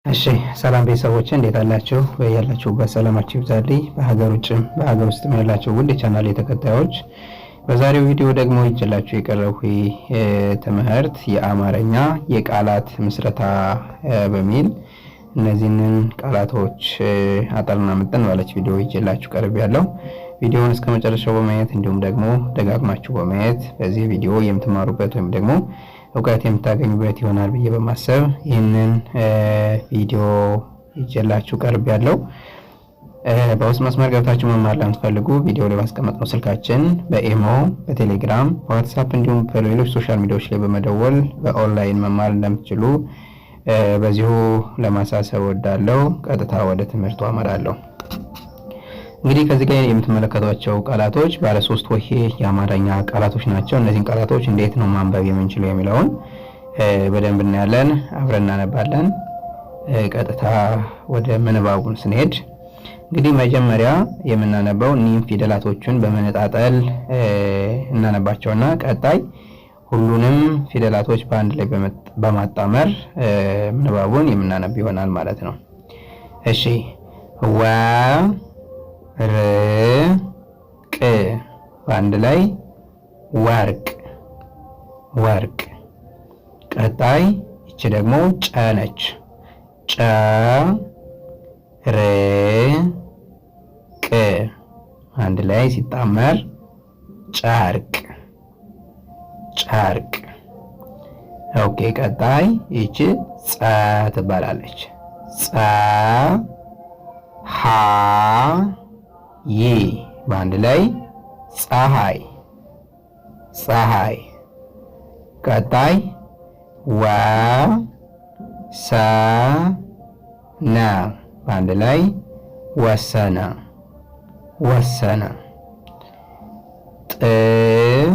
እሺ ሰላም ቤተሰቦች እንዴት አላችሁ? ያላችሁበት ሰላማችሁ ይብዛልኝ። በሀገር ውጭም በሀገር ውስጥም ያላችሁ ውድ የቻናሌ ተከታዮች በዛሬው ቪዲዮ ደግሞ ይዤላችሁ የቀረብኩ ትምህርት የአማርኛ የቃላት ምስረታ በሚል እነዚህን ቃላቶች አጠርና ምጥን ባለች ቪዲዮ ይዤላችሁ ቀርቤያለሁ። ቪዲዮውን እስከ መጨረሻው በማየት እንዲሁም ደግሞ ደጋግማችሁ በማየት በዚህ ቪዲዮ የምትማሩበት ወይም ደግሞ እውቀት የምታገኙበት ይሆናል ብዬ በማሰብ ይህንን ቪዲዮ ይዤላችሁ ቀርቤያለሁ። በውስጥ መስመር ገብታችሁ መማር ለምትፈልጉ ቪዲዮ ላይ ባስቀመጥነው ስልካችን በኢሞ፣ በቴሌግራም፣ በዋትስአፕ እንዲሁም በሌሎች ሶሻል ሚዲያዎች ላይ በመደወል በኦንላይን መማር እንደምትችሉ በዚሁ ለማሳሰብ እወዳለሁ። ቀጥታ ወደ ትምህርቱ አመራለሁ። እንግዲህ ከዚህ ጋር የምትመለከቷቸው ቃላቶች ባለ 3 ሆሄ የአማርኛ ቃላቶች ናቸው። እነዚህን ቃላቶች እንዴት ነው ማንበብ የምንችለው የሚለውን በደንብ እናያለን፣ አብረን እናነባለን። ቀጥታ ወደ ምንባቡን ስንሄድ እንግዲህ መጀመሪያ የምናነበው እኒህን ፊደላቶቹን በመነጣጠል እናነባቸውና ቀጣይ ሁሉንም ፊደላቶች በአንድ ላይ በማጣመር ምንባቡን የምናነብ ይሆናል ማለት ነው። እሺ ወርቅ በአንድ ላይ ወርቅ ወርቅ። ቀጣይ ይቺ ደግሞ ጨ ነች። ጨርቅ አንድ ላይ ሲጣመር ጨርቅ ጨርቅ። ኦኬ ቀጣይ ይቺ ጸ ትባላለች። ፀሐይ በአንድ ላይ ፀሐይ ፀሐይ። ቀጣይ ወሰነ በአንድ ላይ ወሰነ ወሰነ። ጥቅም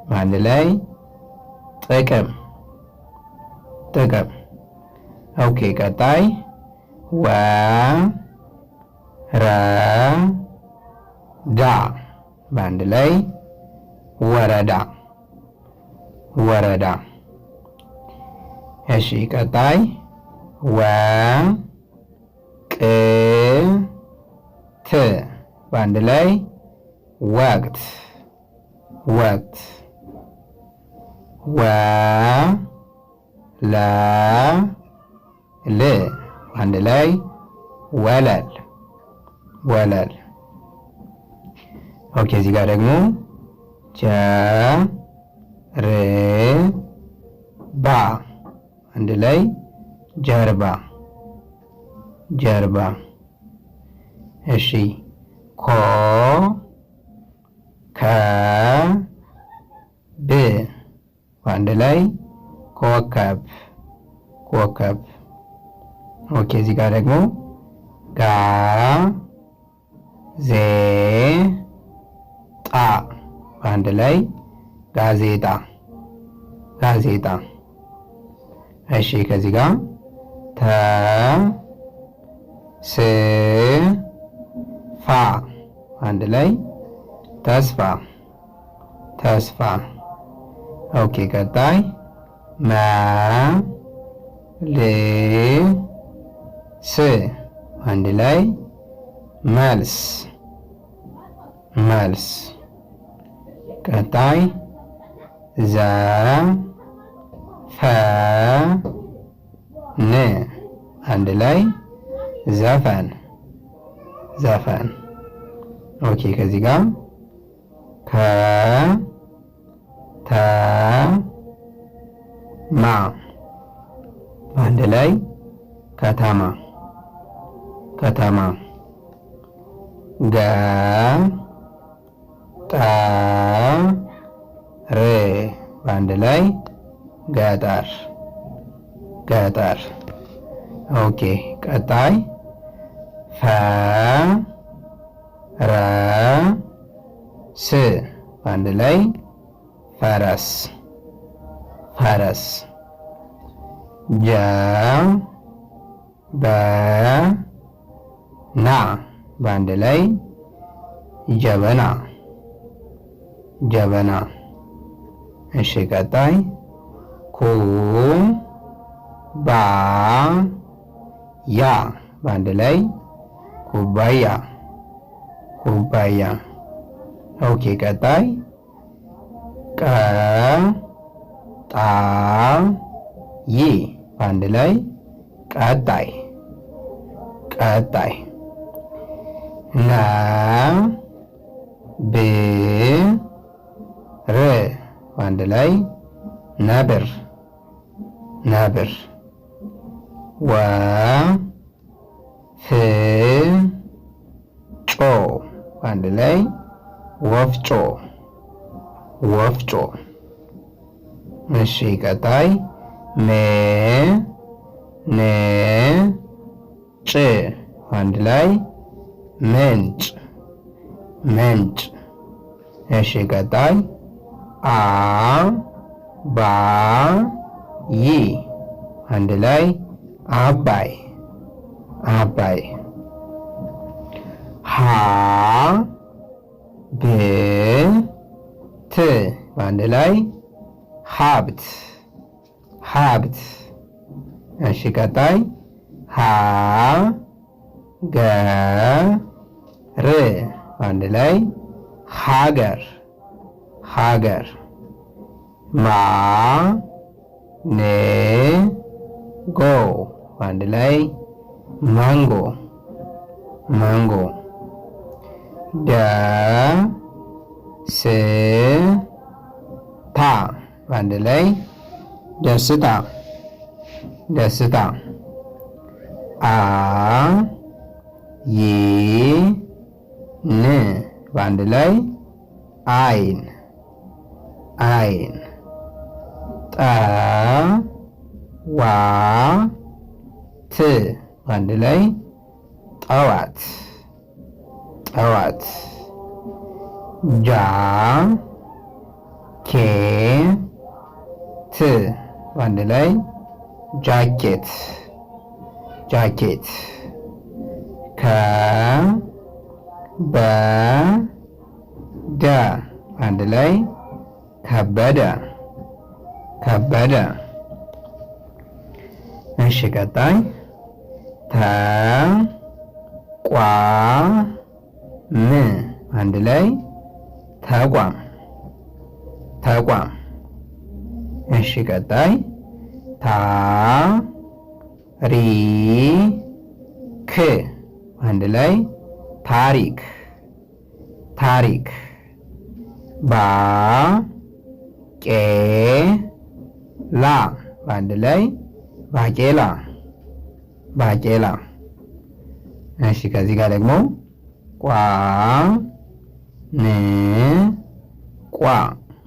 በአንድ ላይ ጥቅም ጥቅም። ኦኬ ቀጣይ ወረዳ በአንድ ላይ ወረዳ ወረዳ። እሺ ቀጣይ ወቅት በአንድ ላይ ወቅት ወቅት። ወለል በአንድ ላይ ወለል ወለል። ኦኬ እዚህ ጋር ደግሞ ጀርባ አንድ ላይ ጀርባ ጀርባ። እሺ ኮከብ በአንድ ላይ ኮከብ ኮከብ። ኦኬ እዚህ ጋር ደግሞ ጋዜጣ በአንድ ላይ ጋዜጣ ጋዜጣ። እሺ ከዚህ ጋር ተስፋ አንድ ላይ ተስፋ ተስፋ። ኦኬ ቀጣይ መልስ አንድ ላይ መልስ መልስ። ቀጣይ ዘፈን አንድ ላይ ዘፈን ዘፈን። ኦኬ ከዚህ ጋር ከተማ አንድ ላይ ከተማ ከተማ። ገጠር በአንድ ላይ ገጠር ገጠር። ኦኬ ቀጣይ ፈረስ በአንድ ላይ ፈረስ ፈረስ። ጀበና በአንድ ላይ ጀበና ጀበና። እሺ ቀጣይ ባ ያ በአንድ ላይ ኩባያ ኩባያ። ኦኬ ቀጣይ ቀ ጣ ይ በአንድ ላይ ቀጣይ ቀጣይ። ነ ብ ር በአንድ ላይ ነብር ነብር። ወ ፍ ጮ በአንድ ላይ ወፍጮ ወፍጮ። እሺ ቀጣይ ሜ ን ጭ በአንድ ላይ ምንጭ ምንጭ። እሺ ቀጣይ አ ባ ይ አንድ ላይ አባይ አባይ። ሀ ብ ት በአንድ ላይ ሀብት ሀብት። እሺ ቀጣይ ሀ ገ ር በአንድ ላይ ሀገር ሀገር። ማ ኔ ጎ በአንድ ላይ ማንጎ ማንጎ። ደ ስ ታ በአንድ ላይ ደስታ ደስታ። አ ይ ን በአንድ ላይ አይን አይን። ጠ ዋ ት በአንድ ላይ ጠዋት ጠዋት። ጃ ኬ ት በአንድ ላይ ጃኬት ጃኬት። ከ በ ደ በአንድ ላይ ከበደ ከበደ። እሺ ቀጣይ ተ ቋ ም አንድ ላይ ተቋም ተቋም። እሺ ቀጣይ ታ ሪ ክ አንድ ላይ ታሪክ ታሪክ። ባ ቄ ላ በአንድ ላይ ባቄላ ባቄላ። እሺ ከዚህ ጋር ደግሞ ቋ ን ቋ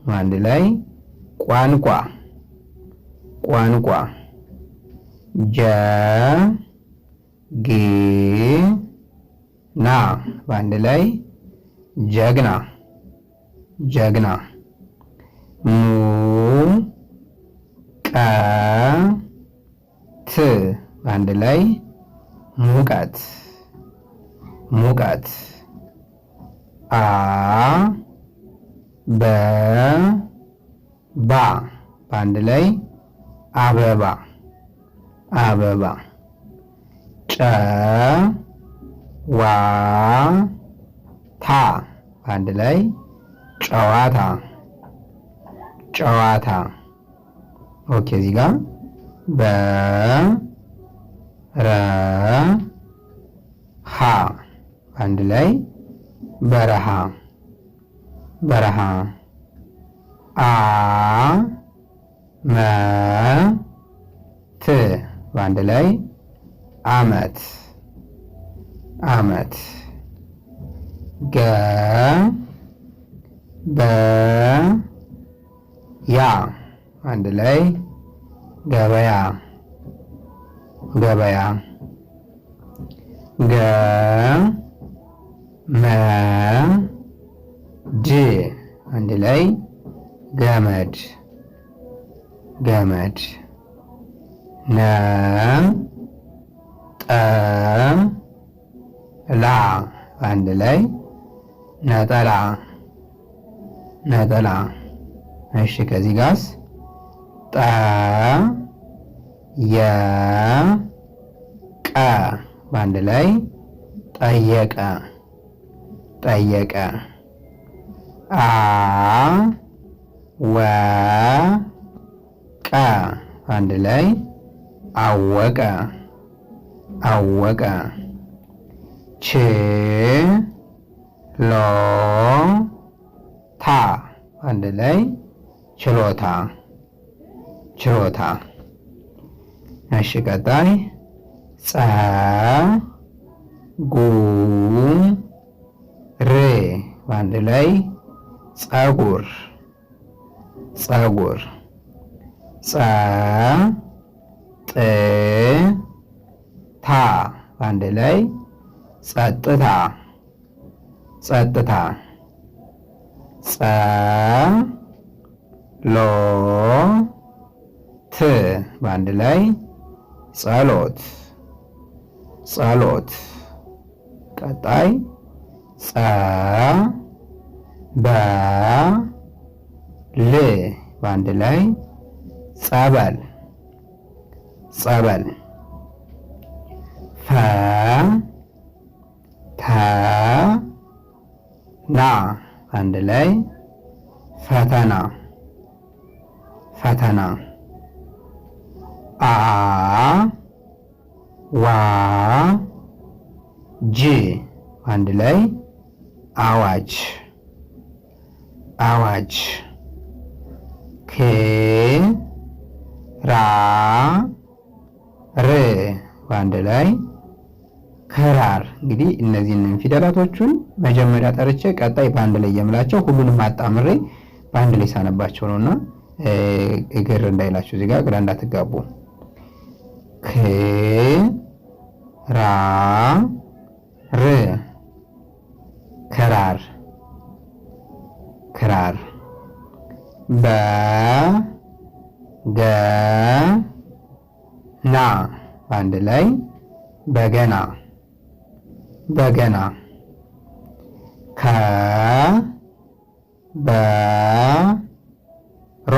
በአንድ ላይ ቋንቋ ቋንቋ። ጀ ግ ና በአንድ ላይ ጀግና ጀግና። ሙ ቀ ት በአንድ ላይ ሙቀት ሙቀት። አ በ ባ በአንድ ላይ አበባ አበባ። ጨ ዋ ታ በአንድ ላይ ጨዋታ ጨዋታ። ኦኬ እዚህ ጋር በ ረ ሃ በአንድ ላይ በረሃ በረሃ። አ መ ት በአንድ ላይ አመት አመት። ገ በ ያ አንድ ላይ ገበያ ገበያ። ገ መ ድ አንድ ላይ ገመድ ገመድ። ነ ጠ ላ አንድ ላይ ነጠላ ነጠላ። እሺ ከዚህ ጋርስ ጠ የ ቀ በአንድ ላይ ጠየቀ ጠየቀ። አ ወ ቀ በአንድ ላይ አወቀ አወቀ። ች ሎ ታ በአንድ ላይ ችሎታ ችሎታ። እሺ ቀጣይ ጸ ጉ ር በአንድ ላይ ጸጉር ጸጉር። ጸ ጥ ታ በአንድ ላይ ጸጥታ ጸጥታ። ጸ ሎ ት በአንድ ላይ ጸሎት ጸሎት። ቀጣይ ጸ በ ል በአንድ ላይ ጸበል ጸበል። ፈ ተ ና በአንድ ላይ ፈተና ፈተና። አ ዋ ጅ በአንድ ላይ አዋጅ አዋጅ። ክ ራ ር በአንድ ላይ ክራር። እንግዲህ እነዚህን ፊደላቶቹን መጀመሪያ ጠርቼ ቀጣይ በአንድ ላይ የምላቸው ሁሉንም አጣምሬ በአንድ ላይ ሳነባቸው ነውና እግር እንዳይላችሁ እዚህ ጋር ግራ እንዳትጋቡ። ክ ራ ር ክራር ክራር። በ ገ ና በአንድ ላይ በገና በገና። ከ በ ሮ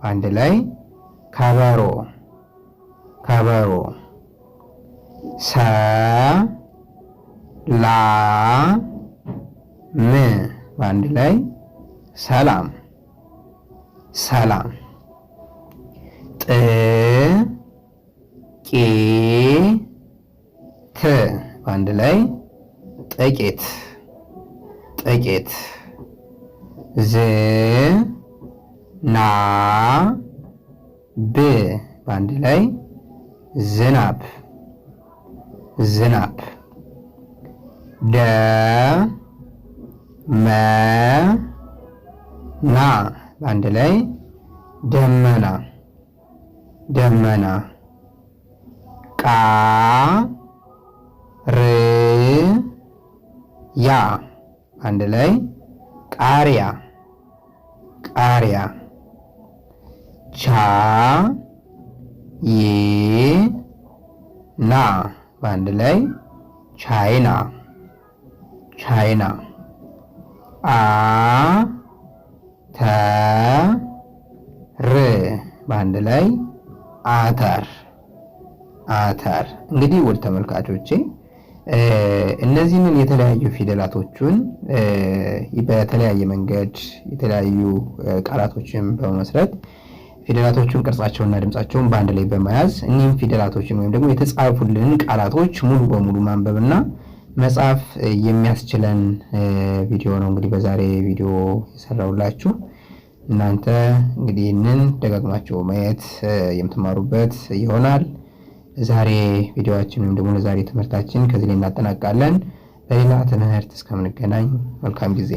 በአንድ ላይ ከበሮ ከበሮ። ሰ ላ ም በአንድ ላይ ሰላም ሰላም። ጥ ቂ ት በአንድ ላይ ጥቂት ጥቂት። ዝ ና ብ በአንድ ላይ ዝናብ ዝናብ። ደ መ ና በአንድ ላይ ደመና ደመና። ቃ ር ያ አንድ ላይ ቃሪያ ቃሪያ። ቻ ይ ና በአንድ ላይ ቻይና ቻይና። አ ተ ር በአንድ ላይ አተር አተር። እንግዲህ ውድ ተመልካቾቼ እነዚህን የተለያዩ ፊደላቶቹን በተለያየ መንገድ የተለያዩ ቃላቶችን በመመስረት ፊደላቶቹን ቅርጻቸውንና ድምጻቸውን በአንድ ላይ በመያዝ እኒህም ፊደላቶችን ወይም ደግሞ የተጻፉልን ቃላቶች ሙሉ በሙሉ ማንበብና መጻፍ የሚያስችለን ቪዲዮ ነው። እንግዲህ በዛሬ ቪዲዮ የሰራሁላችሁ እናንተ እንግዲህ ይህንን ደጋግማችሁ ማየት የምትማሩበት ይሆናል። ዛሬ ቪዲዮአችን ወይም ደግሞ ለዛሬ ትምህርታችን ከዚህ ላይ እናጠናቃለን። በሌላ ትምህርት እስከምንገናኝ መልካም ጊዜ